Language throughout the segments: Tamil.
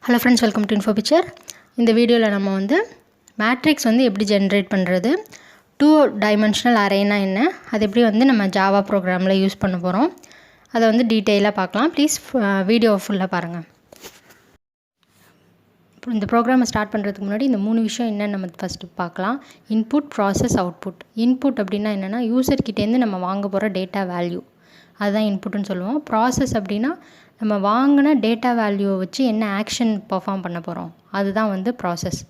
Hello friends, welcome to info picture. இந்த வீடியோவில் நம்ம மேட்ரிக்ஸ் எப்படி ஜென்ரேட் பண்ணுறது, 2 டைமென்ஷனல் அரேனா என்ன, அது எப்படி நம்ம ஜாவா ப்ரோக்ராமில் யூஸ் பண்ண போகிறோம், அதை டீட்டெயிலாக பார்க்கலாம். ப்ளீஸ் வீடியோவை ஃபுல்லாக பாருங்கள். இப்போ இந்த ப்ரோக்ராமை ஸ்டார்ட் பண்ணுறதுக்கு முன்னாடி இந்த 3 விஷயம் என்னென்னு நம்ம ஃபஸ்ட்டு பார்க்கலாம். Input, process, output. இன்புட் அப்படின்னா என்னென்னா யூசர்கிட்டேருந்து நம்ம வாங்க போகிற டேட்டா வேல்யூ, அதுதான் இன்புட்டுன்னு சொல்லுவோம். ப்ராசஸ் அப்படின்னா நம்ம வாங்கின டேட்டா வேல்யூவை வச்சு என்ன ஆக்ஷன் பர்ஃபார்ம் பண்ண போகிறோம், அதுதான் ப்ராசஸ்.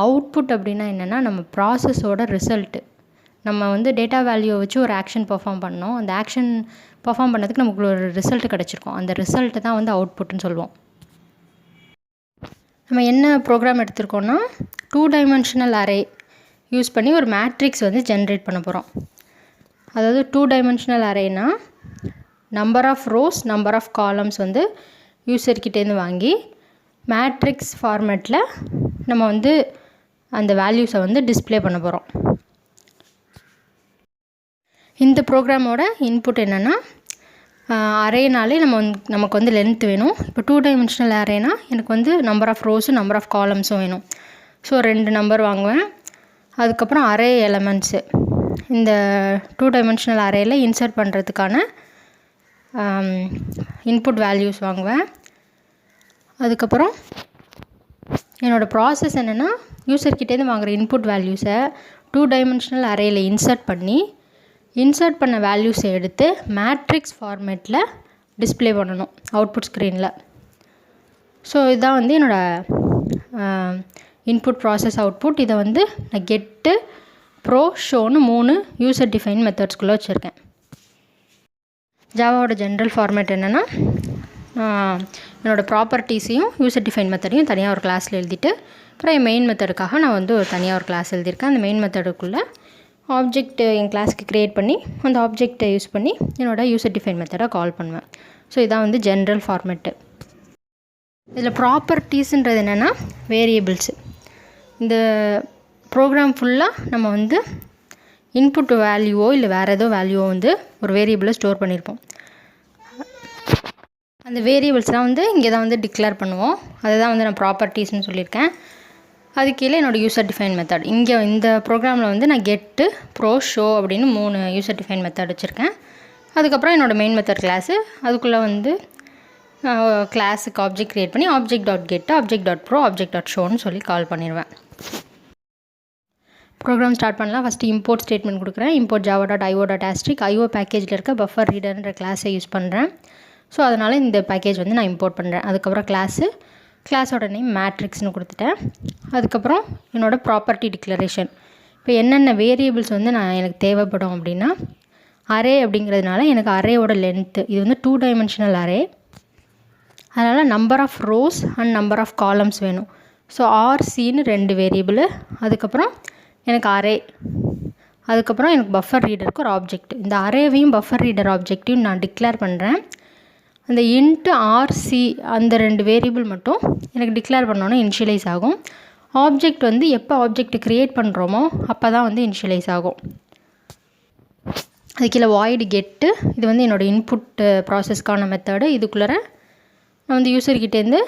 அவுட்புட் அப்படின்னா என்னென்னா நம்ம ப்ராசஸோட ரிசல்ட்டு. நம்ம டேட்டா வேல்யூவை வச்சு ஒரு ஆக்ஷன் பர்ஃபார்ம் பண்ணோம், அந்த ஆக்ஷன் பர்ஃபார்ம் பண்ணதுக்கு நமக்கு ஒரு ரிசல்ட் கிடச்சிருக்கும், அந்த ரிசல்ட்டு தான் அவுட்புட்னு சொல்லுவோம். நம்ம என்ன ப்ரோக்ராம் எடுத்திருக்கோன்னா 2 டைமென்ஷனல் அரே யூஸ் பண்ணி ஒரு மேட்ரிக்ஸ் ஜென்ரேட் பண்ண போகிறோம். அதாவது 2 டைமென்ஷனல் அரேனா number of rows, number of columns யூசர்கிட்டேருந்து வாங்கி மேட்ரிக்ஸ் ஃபார்மேட்டில் நம்ம அந்த வேல்யூஸை டிஸ்பிளே பண்ண போகிறோம். இந்த ப்ரோக்ராமோட இன்புட் என்னென்னா, அரேனாலே நமக்கு லென்த் வேணும். இப்போ 2 டைமென்ஷனல் அரேனா எனக்கு நம்பர் ஆஃப் ரோஸும் நம்பர் ஆஃப் காலம்ஸும் வேணும். ஸோ 2 நம்பர் வாங்குவேன். அதுக்கப்புறம் அரே எலமெண்ட்ஸு இந்த 2 டைமென்ஷனல் அரேயில் இன்சர்ட் பண்ணுறதுக்கான இன்புட் வேல்யூஸ் வாங்குவேன். அதுக்கப்புறம் என்னோடய ப்ராசஸ் என்னென்னா, யூசர்கிட்டேருந்து வாங்குகிற இன்புட் வேல்யூஸை 2 டைமென்ஷனல் அரேயில் இன்சர்ட் பண்ண வேல்யூஸை எடுத்து மேட்ரிக்ஸ் ஃபார்மேட்டில் டிஸ்பிளே பண்ணணும் அவுட்புட் ஸ்க்ரீனில். ஸோ இதுதான் என்னோடய இன்புட், ப்ராசஸ், அவுட்புட். இதை நான் கெட்டு, ப்ரோ, ஷோன்னு 3 யூசர் டிஃபைன் மெத்தட்ஸ்குள்ளே வச்சுருக்கேன். ஜாவாவோட ஜென்ரல் ஃபார்மேட் என்னென்னா, என்னோடய ப்ராப்பர்ட்டிஸையும் யூசர் டிஃபைன் மெத்தடையும் தனியாக ஒரு கிளாஸில் எழுதிட்டு, அப்புறம் என் மெயின் மெத்தடுக்காக நான் ஒரு தனியாக ஒரு கிளாஸ் எழுதியிருக்கேன். அந்த மெயின் மெத்தடுக்குள்ளே ஆப்ஜெக்ட் என் கிளாஸுக்கு க்ரியேட் பண்ணி அந்த ஆப்ஜெக்டை யூஸ் பண்ணி என்னோடய யூசர் டிஃபைன் மெத்தடை கால் பண்ணுவேன். ஸோ இதான் ஜென்ரல் ஃபார்மேட்டு. இதில் ப்ராப்பர்ட்டிஸுன்றது என்னென்னா வேரியபிள்ஸு. இந்த ப்ரோக்ராம் ஃபுல்லாக நம்ம இன்புட் வேல்யூவோ இல்லை வேறு ஏதோ வேல்யூவோ ஒரு வேரியபிளை ஸ்டோர் பண்ணியிருப்போம். அந்த வேரியபிள்ஸ்லாம் இங்கே தான் டிக்ளேர் பண்ணுவோம். அதை தான் நான் ப்ராப்பர்ட்டிஸ்னு சொல்லியிருக்கேன். அது கீழே என்னோடய யூசர் டிஃபைன் மெத்தட். இங்கே இந்த ப்ரோக்ராமில் நான் கெட்டு, ப்ரோ, ஷோ அப்படின்னு 3 யூசர் டிஃபைன் மெத்தட் வச்சுருக்கேன். அதுக்கப்புறம் என்னோடய மெயின் மெத்தட் கிளாஸு, அதுக்குள்ளே கிளாஸுக்கு ஆப்ஜெக்ட் க்ரியேட் பண்ணி object dot get, object dot pro, object dot ஷோன்னு சொல்லி கால் பண்ணிடுவேன். ப்ரோக்ராம் ஸ்டார்ட் பண்ணலாம். ஃபஸ்ட்டு இம்போர்ட் ஸ்டேட்மெண்ட் கொடுக்குறேன். Import Java dot IO dot asterisk. IO பேக்கேஜில் இருக்க பஃபர் ரீடர்ன்ற கிளாஸை யூஸ் பண்ணுறேன். ஸோ அதனால் இந்த பேக்கேஜ் நான் இம்போர்ட் பண்ணுறேன். அதுக்கப்புறம் கிளாஸோட நேம் மேட்ரிக்ஸ்னு கொடுத்துட்டேன். அதுக்கப்புறம் என்னோடய ப்ராப்பர்ட்டி டிக்ளரேஷன். இப்போ என்னென்ன வேரியபிள்ஸ் எனக்கு தேவைப்படும் அப்படின்னா, அரே அப்படிங்கிறதுனால எனக்கு அரேயோட லென்த்து, இது 2 டைமென்ஷனல் அரே, அதனால் number of rows and number of columns வேணும். ஸோ ஆர்சின்னு 2 வேரியபிள். அதுக்கப்புறம் எனக்கு அரே, அதுக்கப்புறம் எனக்கு பஃபர் ரீடருக்கு ஒரு ஆப்ஜெக்ட். இந்த அரேவையும் பஃபர் ரீடர் ஆப்ஜெக்டையும் நான் டிக்ளேர் பண்ணுறேன். அந்த இன்ட்டு ஆர்சி அந்த 2 வேரியபிள் மட்டும் எனக்கு டிக்ளேர் பண்ணோன்னா இனிஷியலைஸ் ஆகும். ஆப்ஜெக்ட் எப்போ ஆப்ஜெக்ட் க்ரியேட் பண்ணுறோமோ அப்போ தான் இனிஷியலைஸ் ஆகும். அது கீழே வாய்டு கெட்டு, இது என்னோடய இன்புட் ப்ராசஸ்க்கான மெத்தடு. இதுக்குள்ளே நான் யூசர்கிட்டேருந்து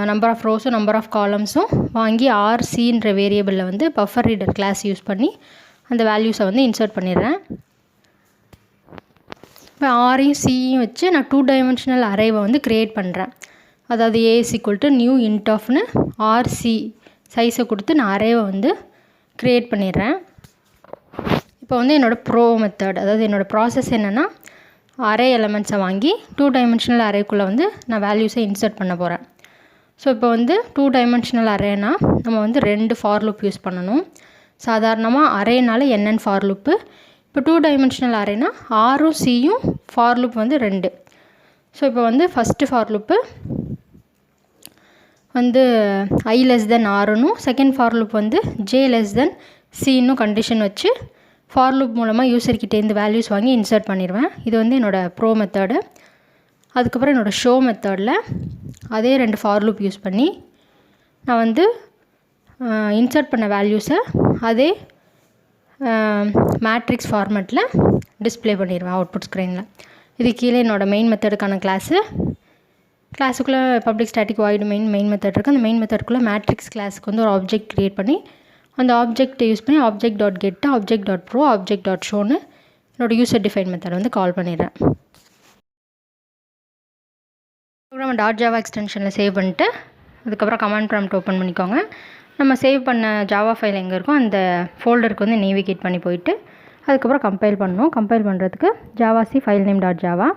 நம்பர் ஆஃப் ரோஸும் நம்பர் ஆஃப் காலம்ஸும் வாங்கி ஆர்சின்ற வேரியபிளில் பஃபர் ரீடர் கிளாஸ் யூஸ் பண்ணி அந்த வேல்யூஸை இன்சர்ட் பண்ணிடுறேன். இப்போ ஆரையும் சியும் வச்சு நான் 2 டைமென்ஷனல் அரேவை க்ரியேட் பண்ணுறேன். அதாவது a is equal to new int ஆஃப்னு ஆர்சி சைஸை கொடுத்து நான் அரேவை க்ரியேட் பண்ணிடுறேன். இப்போ என்னோடய ப்ரோ மெத்தட், அதாவது என்னோடய ப்ராசஸ் என்னென்னா, அரே எலமெண்ட்ஸை வாங்கி 2 டைமென்ஷனல் அரேக்குள்ளே நான் வேல்யூஸை இன்சர்ட் பண்ண போகிறேன். ஸோ இப்போ 2 டைமென்ஷனல் அரேனா நம்ம 2 ஃபார் லூப் யூஸ் பண்ணணும். சாதாரணமாக அரேனால என்னென்னு ஃபார் லூப்பு. இப்போ 2 டைமென்ஷனல் அரேனா ஆரும் சியும் ஃபார் லூப் 2. ஸோ இப்போ first for loop i less than ஆறுனும், second for loop j less than சின்னும் கண்டிஷன் வச்சு ஃபார் லூப் மூலமாக யூசர்கிட்டேருந்து வேல்யூஸ் வாங்கி இன்சர்ட் பண்ணிடுவேன். இது என்னோடய ப்ரோ மெத்தடு. அதுக்கப்புறம் என்னோடய ஷோ மெத்தடில் அதே 2 ஃபார் லூப் யூஸ் பண்ணி நான் இன்சர்ட் பண்ண வேல்யூஸை அதே மேட்ரிக்ஸ் ஃபார்மேட்டில் டிஸ்பிளே பண்ணிடுவேன் அவுட்புட் ஸ்க்ரீனில். இது கீழே என்னோடய மெயின் மெத்தடுக்கான கிளாஸு. கிளாஸுக்குள்ளே public static void main method இருக்குது. அந்த மெயின் மெத்தடுக்குள்ளே மேட்ரிக்ஸ் கிளாஸுக்கு வந்து ஒரு ஆப்ஜெக்ட் க்ரியேட் பண்ணி அந்த ஆப்ஜெக்ட் யூஸ் பண்ணி object dot get object dot pro object dot ஷோன்னு என்னோடய யூசர் டிஃபைன் மெத்தட் வந்து கால் பண்ணிடுறேன். ப்ரோக்ராம் டாட் ஜாவா எக்ஸ்டென்ஷனில் சேவ் பண்ணிட்டு அதுக்கப்புறம் கமாண்ட் ப்ராம்ப்ட் ஓப்பன் பண்ணிக்கோங்க. நம்ம சேவ் பண்ண ஜாவா ஃபைல் எங்கே இருக்கோ அந்த ஃபோல்டருக்கு வந்து நேவிகேட் பண்ணி போயிட்டு அதுக்கப்புறம் கம்பைல் பண்ணணும். கம்பைல் பண்ணுறதுக்கு javac file name dot Java,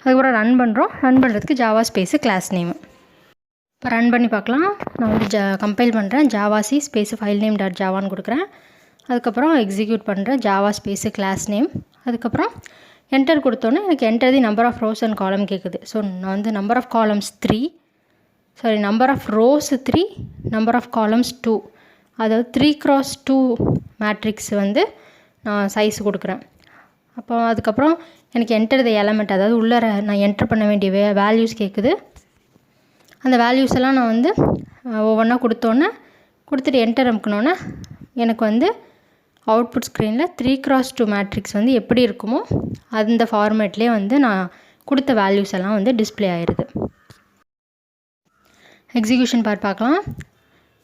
அதுக்கப்புறம் ரன் பண்ணுறதுக்கு ஜாவா ஸ்பேஸு கிளாஸ் நேமு. இப்போ ரன் பண்ணி பார்க்கலாம். நான் வந்து கம்பைல் பண்ணுறேன், javac space file name dot ஜாவான்னு கொடுக்குறேன். அதுக்கப்புறம் எக்ஸிக்யூட் பண்ணுறேன், ஜாவா ஸ்பேஸு கிளாஸ் நேம். அதுக்கப்புறம் என்டர் கொடுத்தோன்னே எனக்கு enter the number of rows and column கேட்குது. ஸோ நான் வந்து number of columns 3, number of rows 3, number of columns 2, அதாவது 3x2 மேட்ரிக்ஸ் வந்து நான் சைஸ் கொடுக்குறேன். அப்போ அதுக்கப்புறம் எனக்கு என்டர் தி எலமெண்ட், அதாவது உள்ளே நான் என்டர் பண்ண வேண்டிய வேல்யூஸ் கேட்குது. அந்த வேல்யூஸ் எல்லாம் நான் வந்து ஒவ்வொன்றா கொடுத்துட்டு என்டர் அமுக்கினோன்னே எனக்கு வந்து அவுட்புட் ஸ்க்ரீனில் 3x2 மேட்ரிக்ஸ் வந்து எப்படி இருக்குமோ அந்த ஃபார்மேட்லேயே வந்து நான் கொடுத்த வேல்யூஸ் எல்லாம் வந்து டிஸ்பிளே ஆயிடுது. எக்ஸிக்யூஷன் பார்க்கலாம்.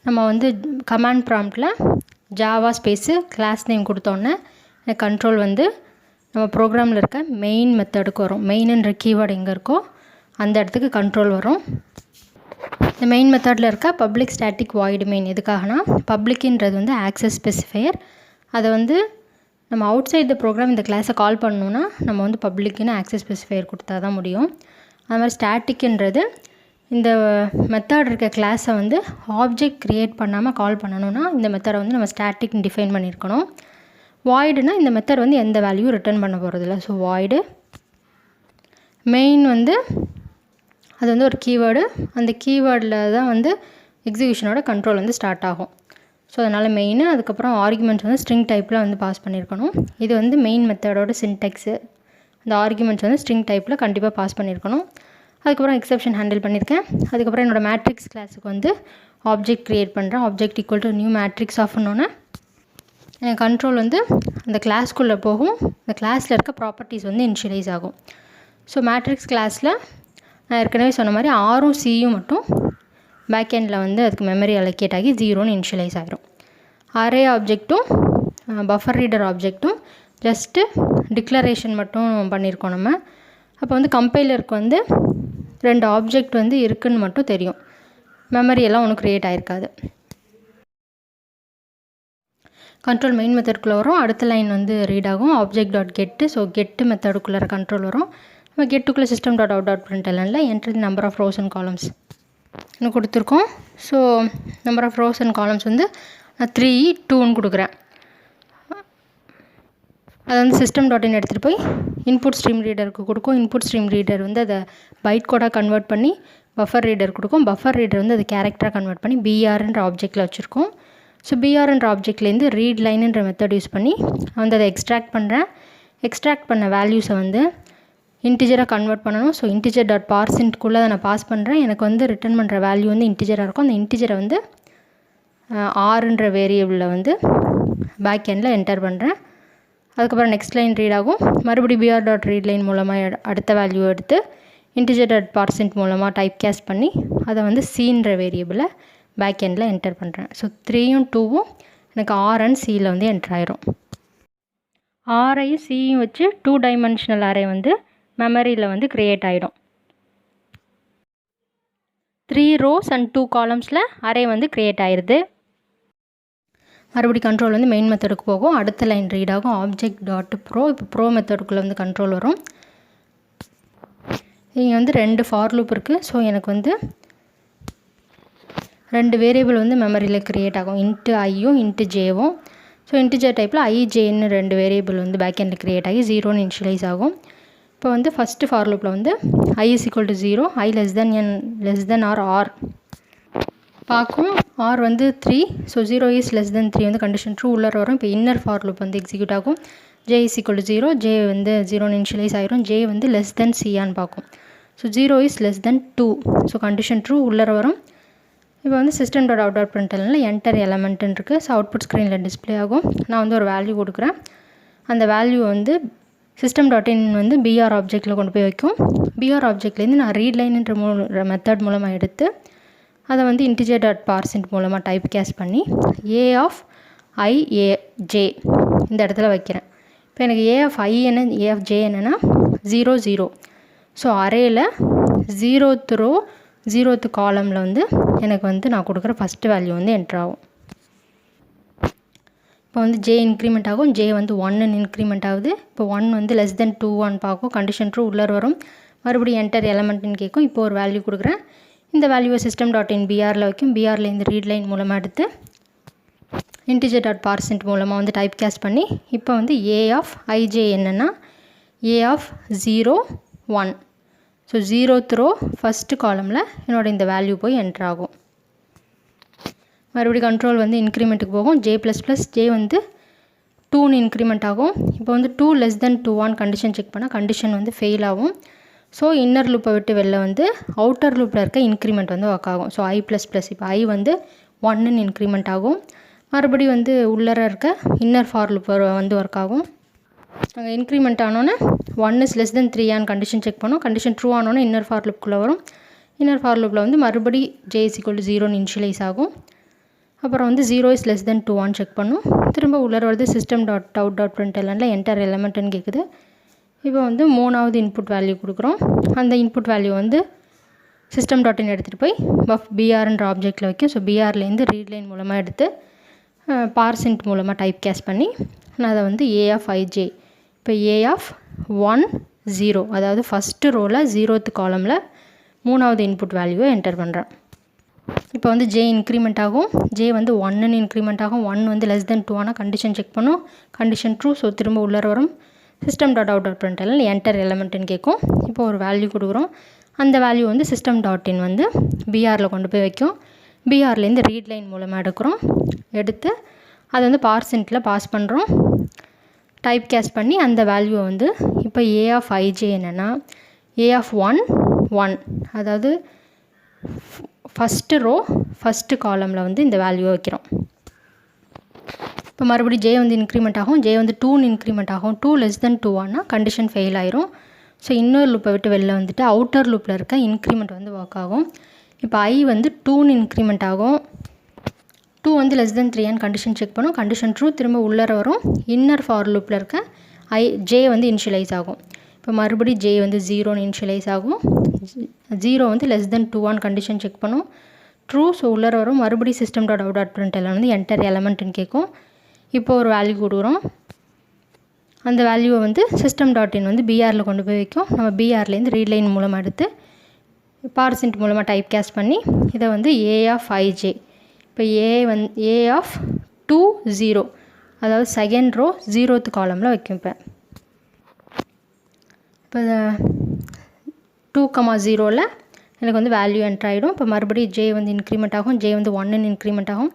நம்ம வந்து கமாண்ட் ப்ராம்ப்டில் ஜாவா ஸ்பேஸு கிளாஸ் நேம் கொடுத்தோன்னே எனக்கு கண்ட்ரோல் வந்து நம்ம ப்ரோக்ராமில் இருக்க மெயின் மெத்தடுக்கு வரும். மெயின்ன்ற கீவேர்டு எங்கே இருக்கோ அந்த இடத்துக்கு கண்ட்ரோல் வரும். இந்த மெயின் மெத்தடில் இருக்க பப்ளிக் ஸ்டாட்டிக் வாய்டு மெயின் எதுக்காகனா, பப்ளிக்ன்றது வந்து ஆக்சஸ் ஸ்பெசிஃபையர். அதை வந்து நம்ம அவுட் சைட் த ப்ரோக்ராம் இந்த கிளாஸை கால் பண்ணணுன்னா நம்ம வந்து பப்ளிக்குன்னு ஆக்சஸ் ஸ்பெசிஃபையர் கொடுத்தா தான் முடியும். அது மாதிரி ஸ்டாட்டிக்ன்றது இந்த மெத்தட் இருக்க கிளாஸை வந்து ஆப்ஜெக்ட் க்ரியேட் பண்ணாமல் கால் பண்ணணுன்னா இந்த மெத்தடை வந்து நம்ம ஸ்டாட்டிக்னு டிஃபைன் பண்ணியிருக்கணும். வாய்டுனா இந்த மெத்தட் வந்து எந்த வேல்யூ ரிட்டர்ன் பண்ண போகிறதில்ல. ஸோ வாய்டு மெயின் வந்து அது வந்து ஒரு கீவேர்டு, அந்த கீவேர்டில் தான் வந்து எக்ஸிக்யூஷனோட கண்ட்ரோல் வந்து ஸ்டார்ட் ஆகும். ஸோ அதனால் மெயின், அதுக்கப்புறம் ஆர்குமெண்ட்ஸ் வந்து ஸ்ட்ரிங் டைப்பில் வந்து பாஸ் பண்ணியிருக்கணும். இது வந்து மெயின் மெத்தடோட சின்டெக்ஸு. அந்த ஆர்குமெண்ட்ஸ் வந்து ஸ்ட்ரிங் டைப்பில் கண்டிப்பாக பாஸ் பண்ணியிருக்கணும். அதுக்கப்புறம் எக்ஸெப்ஷன் ஹேண்டில் பண்ணியிருக்கேன். அதுக்கப்புறம் என்னோடய மேட்ரிக்ஸ் கிளாஸுக்கு வந்து ஆப்ஜெக்ட் க்ரியேட் பண்ணுறேன். Object equal to new matrix ஆஃப்னோன்னே என் கண்ட்ரோல் வந்து அந்த கிளாஸ்க்குள்ளே போகும். அந்த கிளாஸில் இருக்க ப்ராப்பர்ட்டிஸ் வந்து இனிஷியலைஸ் ஆகும். ஸோ மேட்ரிக்ஸ் கிளாஸில் நான் ஏற்கனவே சொன்ன மாதிரி ஆரும் சியும் மட்டும் பேக்கெண்டில் வந்து அதுக்கு மெமரி அலோகேட் ஆகி 0ன்னு இனிஷியலைஸ் ஆகிரும். அரே ஆப்ஜெக்ட்டும் பஃபர் ரீடர் ஆப்ஜெக்ட்டும் ஜஸ்ட்டு டிக்ளரேஷன் மட்டும் பண்ணியிருக்கோம் நம்ம. அப்போ வந்து கம்பைலருக்கு வந்து 2 ஆப்ஜெக்ட் வந்து இருக்குதுன்னு மட்டும் தெரியும், மெமரி எல்லாம் ஒன்றும் க்ரியேட் ஆகிருக்காது. கண்ட்ரோல் மெயின் மெத்தடுக்குள்ளே வரும். அடுத்த லைன் வந்து ரீட் ஆகும் ஆப்ஜெக்ட் டாட் கெட்டு. ஸோ கெட்டு மெத்தடுக்குள்ளே கண்ட்ரோல் வரும். நம்ம கெட்டுக்குள்ளே சிஸ்டம் டாட் அவுட் டாட் பிரிண்டெல்ல enter the number of rows and columns இன்னும் கொடுத்துருக்கோம். So number of rows and columns வந்து நான் 3, 2ன்னு கொடுக்குறேன். அதை வந்து சிஸ்டம் டாட்டின் எடுத்துகிட்டு போய் இன்புட் ஸ்ட்ரீம் ரீடருக்கு கொடுக்கும். இன்புட் ஸ்ட்ரீம் ரீடர் வந்து அதை பைட் கோடாக கன்வெர்ட் பண்ணி பஃபர் ரீடர் கொடுக்கும். பஃபர் ரீடர் வந்து அது கேரக்டராக கன்வெர்ட் பண்ணி பிஆர்ன்ற ஆப்ஜெக்டில் வச்சுருக்கோம். ஸோ பிஆர்ன்ற ஆப்ஜெக்ட்லேருந்து ரீட் லைனுன்ற மெத்தட் யூஸ் பண்ணி வந்து அதை எக்ஸ்ட்ராக்ட் பண்ணுறேன். எக்ஸ்ட்ராக்ட் பண்ண வேல்யூஸை வந்து இன்டிஜராக கன்வெர்ட் பண்ணணும். ஸோ இன்டிஜர் டாட் பார்சின்ட்குள்ளே அதை நான் பாஸ் பண்ணுறேன். எனக்கு வந்து ரிட்டர்ன் பண்ணுற வேல்யூ வந்து இன்டிஜராக இருக்கும். அந்த இன்டிஜரை வந்து ஆறுன்ற வேரியபிளில் வந்து பேக் எண்டில் என்டர் பண்ணுறேன். அதுக்கப்புறம் நெக்ஸ்ட் லைன் ரீட் ஆகும். மறுபடியும் பிஆர் டாட் ரீட் லைன் மூலமாக அடுத்த வேல்யூ எடுத்து இன்டிஜர் டாட் பார்சின்ட் மூலமாக டைப் கேஸ்ட் பண்ணி அதை வந்து சின்ற வேரியபிளை பேக் எண்டில் என்டர் பண்ணுறேன். ஸோ 3யும் 2வும் எனக்கு ஆர் அண்ட் சியில் வந்து என்டர் ஆயிரும். ஆரையும் சியும் வச்சு 2 டைமென்ஷனல் அரே வந்து மெமரியில் வந்து க்ரியேட் ஆகிடும். 3 rows and 2 columnsல அரே வந்து க்ரியேட் ஆயிடுது. மறுபடி கண்ட்ரோல் வந்து மெயின் மெத்தடுக்கு போகும். அடுத்த லைன் ரீட் ஆகும் ஆப்ஜெக்ட் டாட் ப்ரோ. இப்போ ப்ரோ மெத்தடுக்குள்ளே வந்து கண்ட்ரோல் வரும். இங்கே வந்து 2 ஃபார் லூப் இருக்குது. ஸோ எனக்கு வந்து 2 வேரியபிள் வந்து மெமரியில் க்ரியேட் ஆகும், இன்ட்டு ஐயும் இன்ட்டு ஜேவும். ஸோ இன்டிஜர் டைப்பில் ஐ ஜேன்னு 2 வேரியபிள் வந்து பேக்கெண்டில் க்ரியேட் ஆகி 0ன்னு இனிஷியலைஸ் ஆகும். இப்போ வந்து ஃபஸ்ட்டு ஃபார் லூப்பில் வந்து i is equal to 0, i less than or r பார்க்கும். r வந்து 3, ஸோ 0 is less than 3 வந்து கண்டிஷன் ட்ரூ உள்ளே வரும். இப்போ இன்னர் ஃபார் லூப் வந்து எக்ஸிக்யூட் ஆகும். j is equal to 0, j வந்து 0ன்னு இனிஷியலைஸ் ஆகிரும். j வந்து லெஸ் தென் சியான்னு பார்க்கும். So 0 is less than 2, so condition true உள்ளே வரும். இப்போ வந்து சிஸ்டம் டாட் அவுட் டாட் பிரிண்டெல்ல என்டர் எலமெண்ட்டுன்னு இருக்குது. ஸோ அவுட்புட் ஸ்க்ரீனில் டிஸ்பிளே ஆகும். நான் வந்து ஒரு வேல்யூ கொடுக்குறேன். அந்த வேல்யூ வந்து சிஸ்டம் டாட் இன் வந்து பிஆர் ஆப்ஜெக்டில் கொண்டு போய் வைக்கும். பிஆர் ஆப்ஜெக்ட்லேருந்து நான் ரீட் லைன்ன்ற மெத்தட் மூலமாக எடுத்து அதை வந்து இன்டிஜர் டாட் பார்சென்ட் மூலமாக டைப் கேஸ்ட் பண்ணி ஏ ஆஃப் ஐ ஏ ஜே இந்த இடத்துல வைக்கிறேன். இப்போ எனக்கு ஏ ஆஃப் ஐ என்ன ஏ ஆஃப் ஜே என்னென்னா 0 0. ஸோ அரேயில் 0th ரோ 0th காலமில் வந்து எனக்கு வந்து நான் கொடுக்குற ஃபஸ்ட்டு வேல்யூ வந்து என்ட்ரு ஆகும். இப்போ வந்து ஜே இன்க்ரிமெண்ட் ஆகும், ஜே வந்து 1ன்னு இன்க்ரிமெண்ட் ஆகுது. இப்போ 1 வந்து லெஸ் தென் 2 பார்க்கும், கண்டிஷன் ட்ரூ உள்ளே வரும், மறுபடியும் என்டர் எலமெண்ட்னு கேட்கும். இப்போ ஒரு வேல்யூ கொடுக்குறேன், இந்த வேல்யூவை சிஸ்டம் டாட் இன் பிஆரில் வைக்கும். பிஆர்லேருந்து ரீட் லைன் மூலமாக எடுத்து இன்டிஜர் டாட் பார்சென்ட் மூலமாக வந்து டைப் கேஸ்ட் பண்ணி இப்போ வந்து ஏ ஆஃப் ஐஜே என்னென்னா a of 0 1. So 0th row first காலமில் என்னோடய இந்த வேல்யூ போய் என்ட்ரு ஆகும். மறுபடியும் கண்ட்ரோல் வந்து இன்க்ரிமெண்ட்டுக்கு போகும். ஜே ப்ளஸ் ப்ளஸ் ஜே வந்து 2ன்னு இன்க்ரிமெண்ட் ஆகும். இப்போ வந்து 2 லெஸ் தென் 2 கண்டிஷன் செக் பண்ணால் கண்டிஷன் வந்து ஃபெயில் ஆகும். ஸோ இன்னர் லூப்பை விட்டு வெளில வந்து அவுட்டர் லூப்பில் இருக்க இன்க்ரிமெண்ட் வந்து ஒர்க் ஆகும். ஸோ ஐ ப்ளஸ் ப்ளஸ் இப்போ ஐ வந்து 1ன்னு இன்க்ரிமெண்ட் ஆகும். மறுபடியும் வந்து உள்ளர இருக்க இன்னர் ஃபார் லூப் வந்து ஒர்க் ஆகும். அங்கே இன்க்ரிமெண்ட் ஆனோன்னே 1 is less than 3 condition check பண்ணோம். கண்டிஷன் ட்ரூ ஆனோன்னே இன்னர் ஃபார் லூப்புக்குள்ளே வரும். இன்னர் ஃபார் லூப்பில் வந்து மறுபடி ஜே இஸ் ஈக்குவல் டு 0ன்னு இனிஷியலைஸ் ஆகும். அப்புறம் வந்து 0 இஸ் லெஸ் தென் 2 செக் பண்ணும். திரும்ப உள்ளர வருது சிஸ்டம் டாட் அவுட் டாட் பிரிண்டெல்ல என்டர் எலமெண்ட்டுன்னு கேட்குது. இப்போ வந்து 3வது இன்புட் வேல்யூ கொடுக்குறோம். அந்த இன்புட் வேல்யூ வந்து சிஸ்டம் டாட் இன் எடுத்துகிட்டு போய் பஃப் பிஆர்ன்ற ஆப்ஜெக்டில் வைக்கும். ஸோ பிஆர்லேருந்து ரீட் லைன் மூலமாக எடுத்து பார்சென்ட் மூலமாக டைப் கேஸ்ட் பண்ணி நான் அதை வந்து ஏ ஆஃப் ஐஜே இப்போ ஏ ஆஃப் 1 0 அதாவது ஃபஸ்ட்டு ரோவில் 0th காலமில் 3வது இன்புட் வேல்யூவை என்டர் பண்ணுறேன். இப்போ வந்து ஜே இன்க்ரிமெண்ட் ஆகும். ஜே வந்து 1ன்னு இன்க்ரிமெண்ட் ஆகும். 1 வந்து லெஸ் தென் 2 கண்டிஷன் செக் பண்ணும். Condition true. ஸோ திரும்ப உள்ளர வரும் சிஸ்டம் டாட் அவுட் டாட் பிரிண்டெல்ல என்டர் எலமெண்ட்டுன்னு கேட்கும். இப்போ ஒரு வேல்யூ கொடுக்குறோம். அந்த வேல்யூ வந்து சிஸ்டம் டாட் இன் வந்து பிஆரில் கொண்டு போய் வைக்கும். பிஆர்லேருந்து ரீட் லைன் மூலமாக எடுத்து அதை வந்து பார்சென்ட்டில் பாஸ் பண்ணுறோம். டைப் கேஸ்ட் பண்ணி அந்த வேல்யூவை வந்து இப்போ ஏ ஆஃப் ஐஜே என்னென்னா ஏ ஆஃப் 1 1 அதாவது ஃபஸ்ட்டு ரோ ஃபஸ்ட்டு காலமில் வந்து இந்த வேல்யூவை வைக்கிறோம். இப்போ மறுபடியும் ஜே வந்து இன்க்ரிமெண்ட் ஆகும். ஜே வந்து 2ன்னு இன்க்ரிமெண்ட் ஆகும். 2 லெஸ் தென் 2 கண்டிஷன் ஃபெயில் ஆயிரும். ஸோ இன்னொரு லூப்பை விட்டு வெளில வந்துட்டு அவுட்டர் லூப்பில் இருக்க இன்க்ரிமெண்ட் வந்து ஒர்க் ஆகும். இப்போ ஐ வந்து 2ன்னு இன்க்ரிமெண்ட் ஆகும். 2 வந்து லெஸ் தென் 3 கண்டிஷன் செக் பண்ணும். Condition true. திரும்ப உள்ளர வரும் இன்னர் ஃபார் லூப்பில் இருக்க ஜே வந்து இனிஷியலைஸ் ஆகும். இப்போ மறுபடியும் ஜே வந்து 0ன்னு இனிஷியலைஸ் ஆகும். 0 வந்து லெஸ் தென் 2 கண்டிஷன் செக் பண்ணும். ட்ரூ. ஸோ உள்ளர வரும் மறுபடியும் சிஸ்டம் டாட் அவுட் டாட் பிரிண்டெல்ல வந்து என்டர் எலமெண்ட்டுன்னு கேட்கும். இப்போ ஒரு வேல்யூ கொடுக்குறோம். அந்த வேல்யூவை வந்து சிஸ்டம் டாட் இன் வந்து பிஆரில் கொண்டு போய் வைக்கும். நம்ம பிஆர்லேருந்து ரீட் லைன் மூலமாக எடுத்து பார்சென்ட் மூலமாக டைப் கேஸ்ட் பண்ணி இதை வந்து ஏ ஆஃப் ஐஜே இப்போ ஏ ஆஃப் 2 0 அதாவது செகண்ட் ரோ 0th காலமில் வைக்கும். இப்போ 2,0ல் எனக்கு வந்து வேல்யூ என்ட்ரு ஆகிடும். இப்போ மறுபடியும் ஜே வந்து இன்க்ரிமெண்ட் ஆகும். ஜே வந்து 1ன்னு இன்க்ரிமெண்ட் ஆகும்.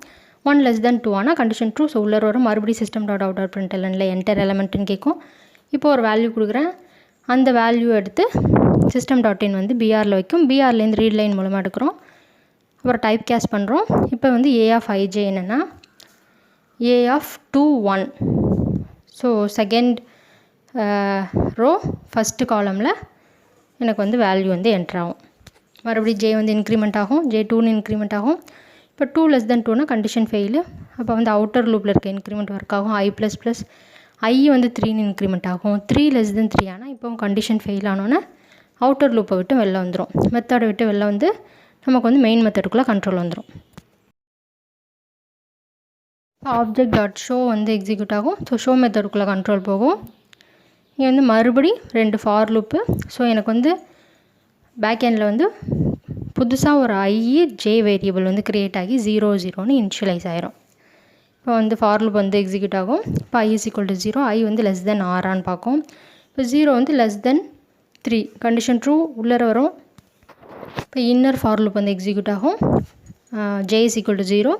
1 less than 2 condition true. So உள்ளர வரும் மறுபடியும் சிஸ்டம் டாட் அவுட் டாட் பிரிண்டெல்ல என்டர் எலமெண்ட்டுன்னு கேட்கும். இப்போ ஒரு வேல்யூ கொடுக்குறேன். அந்த வேல்யூ எடுத்து சிஸ்டம் டாட் இன் வந்து பிஆரில் வைக்கும். பிஆர்லேருந்து ரீட் லைன் மூலமாக எடுக்கிறோம். அப்புறம் டைப் கேஸ்ட் பண்ணுறோம். இப்போ வந்து ஏ ஆஃப் ஐஜே என்னென்னா a of 2 1 so second row first காலமில் எனக்கு வந்து வேல்யூ வந்து என்ட்ரு ஆகும். மறுபடியும் ஜே வந்து இன்க்ரிமெண்ட் ஆகும். ஜே 2ன்னு இன்க்ரிமெண்ட் ஆகும். இப்போ 2 லெஸ் தென் 2 கண்டிஷன் ஃபெயிலு. அப்போ வந்து அவுட்டர் லூப்பில் இருக்க இன்க்ரிமெண்ட் ஒர்க் ஆகும். ஐ ப்ளஸ் ப்ளஸ் ஐ வந்து 3ன்னு இன்க்ரிமெண்ட் ஆகும். 3 லெஸ் தென் 3 இப்போ கண்டிஷன் ஃபெயில் ஆனோன்னே அவுட்டர் லூப்பை விட்டு வெளில வந்துடும். மெத்தடை விட்டு வெளில வந்து நமக்கு வந்து மெயின் மெத்தடுக்குள்ளே கண்ட்ரோல் வந்துடும். ஆப்ஜெக்ட் டாட் ஷோ வந்து எக்ஸிக்யூட் ஆகும். ஸோ ஷோ மெத்தடுக்குள்ளே கண்ட்ரோல் போகும். இங்கே வந்து மறுபடி 2 ஃபார் லூப்பு. ஸோ எனக்கு வந்து பேக் எண்டில் வந்து புதுசாக ஒரு ஜே வேரியபிள் வந்து க்ரியேட் ஆகி 0 0ன்னு இனிஷியலைஸ் ஆயிரும். இப்போ வந்து ஃபார் லூப் வந்து எக்ஸிக்யூட் ஆகும். இப்போ i is equal to 0 i வந்து லெஸ் தென் ஆரான்னு பார்க்கும். இப்போ 0 வந்து லெஸ் தென் 3 கண்டிஷன் ட்ரூ. உள்ளர வரும். இப்போ இன்னர் ஃபார் லூப் வந்து எக்ஸிக்யூட் ஆகும். ஜே இஸ் ஈக்குவல் டு 0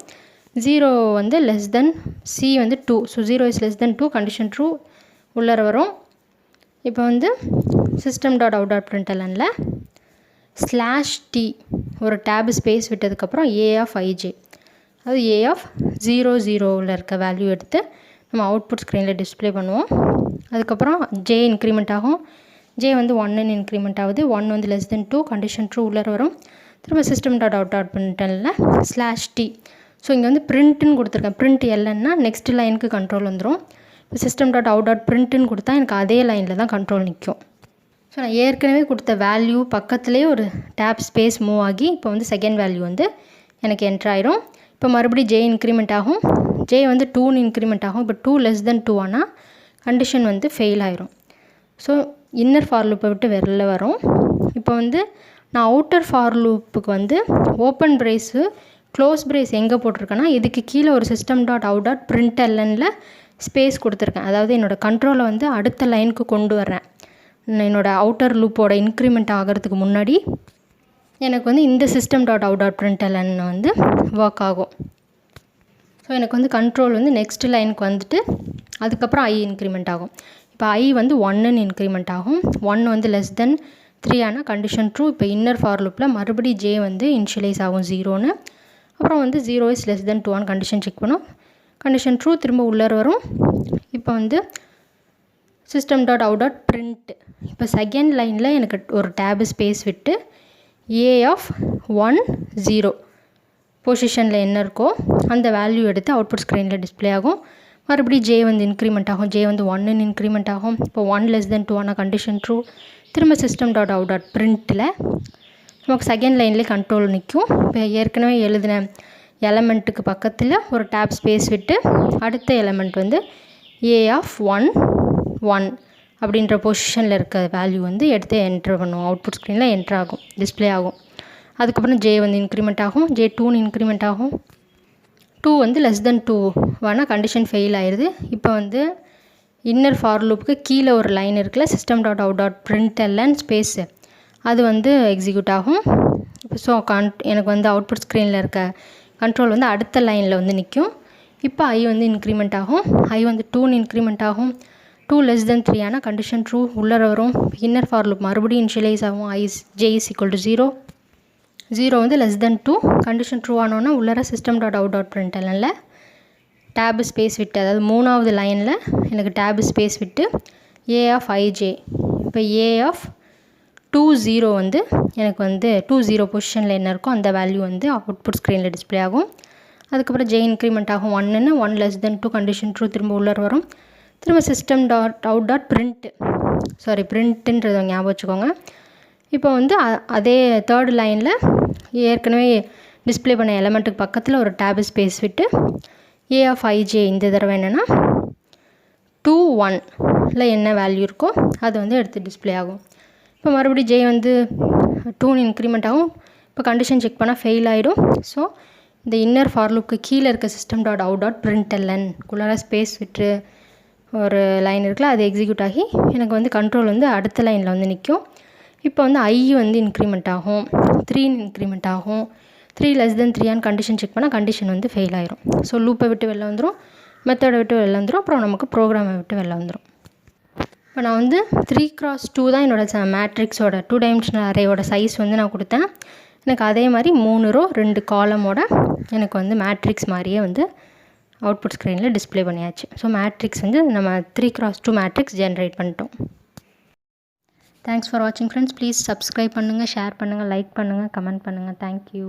0 வந்து லெஸ் தென் சி வந்து 2. So 0 is less than 2 condition true. உள்ளர வரும். இப்போ வந்து சிஸ்டம் டாட் அவுட் டாட் பிரிண்டெல்ல /t ஒரு டேப் ஸ்பேஸ் விட்டதுக்கப்புறம் ஏ ஆஃப் ஐஜே அது ஏ ஆஃப் 0 0ல் இருக்க வேல்யூ எடுத்து நம்ம அவுட்புட் ஸ்க்ரீனில் டிஸ்பிளே பண்ணுவோம். அதுக்கப்புறம் ஜே இன்க்ரிமெண்ட் ஆகும். ஜே வந்து 1ன்னு இன்க்ரிமெண்ட் ஆகுது, 1 வந்து லெஸ் தென் 2, கண்டிஷன் ட்ரூ உள்ளே வரும். திரும்ப சிஸ்டம் டாட் அவுட் டாட் பிரிண்டனில் /t. ஸோ இங்கே வந்து பிரிண்ட்டுன்னு கொடுத்துருக்கேன். பிரிண்ட் எல்லைன்னா நெக்ஸ்ட் லைனுக்கு கண்ட்ரோல் வந்துடும். இப்போ சிஸ்டம் டாட் அவுட் டாட் பிரிண்ட்டுன்னு கொடுத்தா எனக்கு அதே லைனில் தான் கண்ட்ரோல் நிற்கும். ஸோ நான் ஏற்கனவே கொடுத்த வேல்யூ பக்கத்துலேயே ஒரு டேப் ஸ்பேஸ் மூவ் ஆகி இப்போ வந்து செகண்ட் வேல்யூ வந்து எனக்கு என்ட்ரு ஆயிரும். இப்போ மறுபடியும் ஜே இன்க்ரிமெண்ட் ஆகும், ஜே வந்து 2ன்னு இன்க்ரிமெண்ட் ஆகும். இப்போ 2 லெஸ் தென் 2 ஆனால் கண்டிஷன் வந்து ஃபெயில் ஆயிரும். ஸோ இன்னர் ஃபார் லூப்பை விட்டு வெளில வரும். இப்போ வந்து நான் அவுட்டர் ஃபார் லூப்புக்கு வந்து ஓப்பன் பிரேஸு க்ளோஸ் பிரேஸ் எங்கே போட்டிருக்கேன்னா இதுக்கு கீழே ஒரு சிஸ்டம் டாட் அவுட் டாட் பிரிண்ட் எல்எனில் ஸ்பேஸ் கொடுத்துருக்கேன். அதாவது என்னோடய கண்ட்ரோலை வந்து அடுத்த லைனுக்கு கொண்டு வரேன். என்னோடய அவுட்டர் லூப்போட இன்க்ரிமெண்ட் ஆகிறதுக்கு முன்னாடி எனக்கு வந்து இந்த system dot out dot print ln வந்து ஒர்க் ஆகும். ஸோ எனக்கு வந்து கண்ட்ரோல் வந்து நெக்ஸ்ட் லைனுக்கு வந்துட்டு அதுக்கப்புறம் ஐ இன்க்ரிமெண்ட் ஆகும். இப்போ ஐ வந்து 1ன்னு இன்க்ரிமெண்ட் ஆகும். 1 வந்து லெஸ் தென் 3 ஆனால் கண்டிஷன் ட்ரூ. இப்போ இன்னர் ஃபார் லூப்பில் மறுபடியும் ஜே வந்து இனிஷியலைஸ் ஆகும் 0ன்னு. அப்புறம் வந்து 0 is less than 2 condition check பண்ணும். கண்டிஷன் ட்ரூ திரும்ப உள்ளே வரும். இப்போ வந்து system dot out dot print. இப்போ செகண்ட் லைனில் எனக்கு ஒரு டேபு ஸ்பேஸ் விட்டு ஏ ஆஃப் 1 0 பொசிஷனில் என்ன இருக்கோ அந்த வேல்யூ எடுத்து அவுட்புட் ஸ்க்ரீனில் டிஸ்பிளே ஆகும். மறுபடியும் ஜே வந்து இன்க்ரிமெண்ட் ஆகும், ஜே வந்து 1ன்னு இன்க்ரிமெண்ட் ஆகும். இப்போ 1 லெஸ் தென் 2 ஆனால் கண்டிஷன் ட்ரூ. திரும்ப சிஸ்டம் டாட் அவுட் டாட் பிரிண்ட்டில் நமக்கு செகண்ட் லைன்லேயே கண்ட்ரோல் நிற்கும். இப்போ ஏற்கனவே எழுதின எலமெண்ட்டுக்கு பக்கத்தில் ஒரு டேப் ஸ்பேஸ் விட்டு அடுத்த எலமெண்ட் வந்து ஏ ஆஃப் 1 1 அப்படின்ற பொசிஷனில் இருக்க வேல்யூ வந்து எடுத்து என்ட்ரு பண்ணும். அவுட்புட் ஸ்க்ரீனில் என்ட்ரு ஆகும், டிஸ்பிளே ஆகும். அதுக்கப்புறம் ஜே வந்து இன்க்ரிமெண்ட் ஆகும், ஜே 2ன்னு இன்க்ரிமெண்ட் ஆகும். 2 வந்து லெஸ் தென் 2 வேணால் கண்டிஷன் ஃபெயில் ஆயிடுது. இப்போ வந்து இன்னர் ஃபார் லூப்புக்கு கீழே ஒரு லைன் இருக்குல்ல, system dot out dot print ln space, அது வந்து எக்ஸிக்யூட் ஆகும். ஸோ எனக்கு வந்து அவுட்புட் ஸ்க்ரீனில் இருக்க கண்ட்ரோல் வந்து அடுத்த லைனில் வந்து நிற்கும். இப்போ ஐ வந்து இன்க்ரிமெண்ட் ஆகும், ஐ வந்து 2ன்னு இன்க்ரிமெண்ட் ஆகும். 2 லெஸ் தென் 3 ஆனால் கண்டிஷன் ட்ரூ உள்ளே வரும். இன்னர் ஃபார் லூப் மறுபடியும் இனிஷியலைஸ் ஆகும். ஜே இஸ் ஈக்குவல் டு 0, 0 வந்து லெஸ் தென் 2 கண்டிஷன் ட்ரூ ஆனோன்னா உள்ளர சிஸ்டம் டாட் அவுட் டாட் பிரிண்ட் எல்எனில் டேபு ஸ்பேஸ் விட்டு, அதாவது 3வது லைனில் எனக்கு டேபு ஸ்பேஸ் விட்டு ஏ ஆஃப் ஐஜே. இப்போ ஏ ஆஃப் 2 0 வந்து எனக்கு வந்து 2 0 பொசிஷனில் என்ன இருக்கோ அந்த வேல்யூ வந்து அவுட்புட் ஸ்க்ரீனில் டிஸ்பிளே ஆகும். அதுக்கப்புறம் ஜே இன்க்ரிமெண்ட் ஆகும் 1ன்னு, 1 லெஸ் தென் 2 கண்டிஷன் ட்ரூ திரும்ப உள்ளே வரும். திரும்ப சிஸ்டம் டாட் அவுட் டாட் பிரிண்ட்டுன்றதை ஞாபகம் வச்சுக்கோங்க. இப்போ வந்து அதே தேர்ட் லைனில் ஏற்கனவே டிஸ்பிளே பண்ண எலமெண்ட்டுக்கு பக்கத்தில் ஒரு டேபு ஸ்பேஸ் விட்டு ஏ ஆஃப் ஐஜே இந்த தடவை என்னென்னா 2 1ல் என்ன வேல்யூ இருக்கோ அது வந்து எடுத்து டிஸ்பிளே ஆகும். இப்போ மறுபடியும் ஜே வந்து 2ன்னு இன்க்ரிமெண்ட் ஆகும். இப்போ கண்டிஷன் செக் பண்ணால் ஃபெயில் ஆகிடும். ஸோ இந்த இன்னர் ஃபார் லூப்புக்கு கீழே இருக்க system dot out dot print LN குள்ளார ஸ்பேஸ் விட்டு ஒரு லைன் இருக்குல்ல, அது எக்ஸிக்யூட் ஆகி எனக்கு வந்து கண்ட்ரோல் வந்து அடுத்த லைனில் வந்து நிற்கும். இப்போ வந்து ஐ வந்து இன்க்ரிமெண்ட் ஆகும், 3ன்னு இன்க்ரிமெண்ட் ஆகும். 3 லெஸ் தென் 3 கண்டிஷன் செக் பண்ணால் கண்டிஷன் வந்து ஃபெயில் ஆயிரும். ஸோ லூப்பை விட்டு வெளில வந்துடும், மெத்தடை விட்டு வெளில வந்துடும், அப்புறம் நமக்கு ப்ரோக்ராமை விட்டு வெளில வந்துடும். இப்போ நான் வந்து 3x2 தான் என்னோடய மேட்ரிக்ஸோட 2 டைமென்ஷனல் அரேயோட சைஸ் வந்து நான் கொடுத்தேன். எனக்கு அதே மாதிரி 3 ரோ 2 காலமோட எனக்கு வந்து மேட்ரிக்ஸ் மாதிரியே வந்து அவுட்புட் ஸ்க்ரீனில் டிஸ்பிளே பண்ணியாச்சு. ஸோ மேட்ரிக்ஸ் வந்து நம்ம 3x2 மேட்ரிக்ஸ் ஜென்ரேட் பண்ணிட்டோம். தேங்க்ஸ் ஃபார் வாட்சிங் ஃப்ரெண்ட்ஸ். ப்ளீஸ் சப்ஸ்கிரைப் பண்ணுங்கள், ஷேர் பண்ணுங்கள், லைக் பண்ணுங்கள், கமெண்ட் பண்ணுங்கள். தேங்க்யூ.